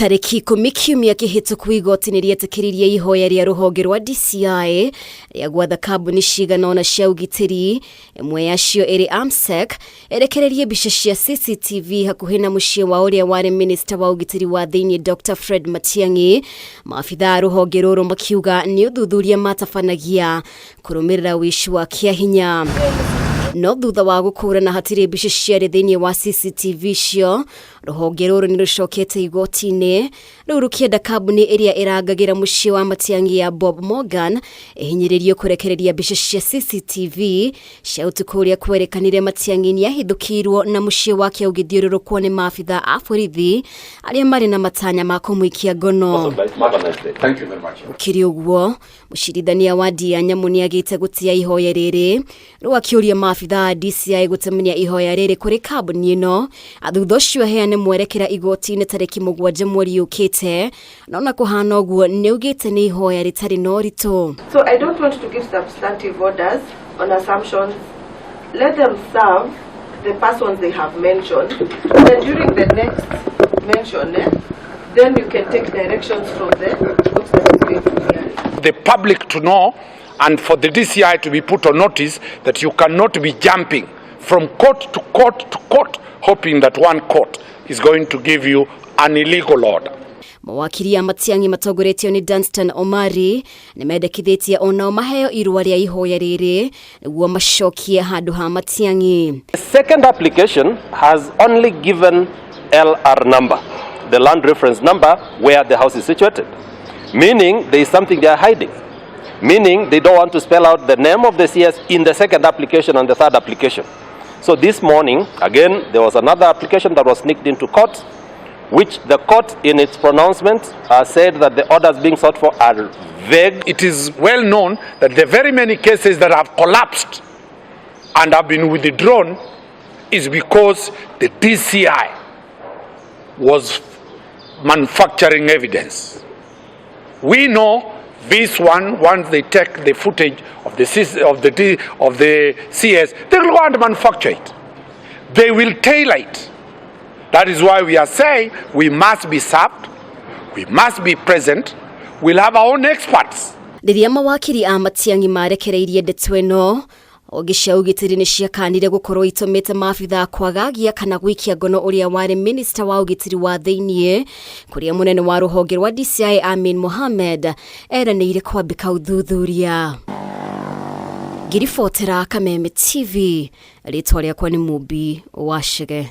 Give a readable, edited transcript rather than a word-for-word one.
Tariki 10 kiumia kihituku igoti nirietekiririe ihoya ria ruhonge rwa DCI ria gwatha kambuni ciganona cia ugitiri, imwe yacio iri AMSEC, erekererie mbica cia CCTV hakuhi na mucii wa uria wari minister wa ugitiri wa thiini Dr. Fred Matiang'i. Maabitha a ruhonge ruru makiuga ni uthuthuria matabanagia kurumirira wici wa kiahinya. No thutha wa gukurana hatire mbica ciari thiini wa CCTV cio, ruhonge ruru ni rucokete igoti-ini riu rukienda kambuni iria irangagira mucii wa Matiang'i ya Bob Morgan ihinyiririo kurekereria mbica cia CCTV cia utuku uria kwerekanire Matiang'i ni ahithukirwo na mucii wake ugithiururukwo ni maabitha a borithi aria mari na matanya ma kumwikia ngono. Ukiri uguo, mucirithania wa Nyamu ni agite gutia ihoya riri riu akiuria maabitha a DCI gutemania ihoya riri kuri kambuni ino athutha ucio heane mwerekera igoti-ini tariki 7 mweri ukite, naona kuhana uguo ni ugite ni ihoya ritari no rito. So I don't want to give substantive orders on assumptions. Let them serve the persons they have mentioned, and then during the next mention, then you can take directions from there. The public to know, and for the DCI to be put on notice that you cannot be jumping from court to court to court, hoping that one court is going to give you an illegal order. Mawakiri ya Matiang'i matogoretio ni Dunstan Omari ni mendekithitie onao maheo irua ria ihoya riri niguo macokie handu ha Matiang'i. The second application has only given LR number, the land reference number where the house is situated, meaning there is something they are hiding, meaning they don't want to spell out the name of the CS in the second application and the third application. So this morning, again, there was another application that was sneaked into court, which the court in its pronouncement said that the orders being sought for are vague. It is well known that the very many cases that have collapsed and have been withdrawn is because the DCI was manufacturing evidence. We know this one, once they take the footage of the CS, they will go and manufacture it. They will tailor it. That is why we are saying we must be served, we must be present, we'll have our own experts. Riria mawakiri a Matiang'i marekereirie ndeto ino, ogisha ugitiri ni ciakanire gukorwo itumite maabitha kwagagia kana gwikia ngono uria wari minister wa ugitiri wa thiini, kuria munene wa ruhonge rwa DCI Amin Mohamed eranĩire kwambika uthuthuria. Ngiribotera Kameme TV, ritwa riakwa ni Mubi Washige.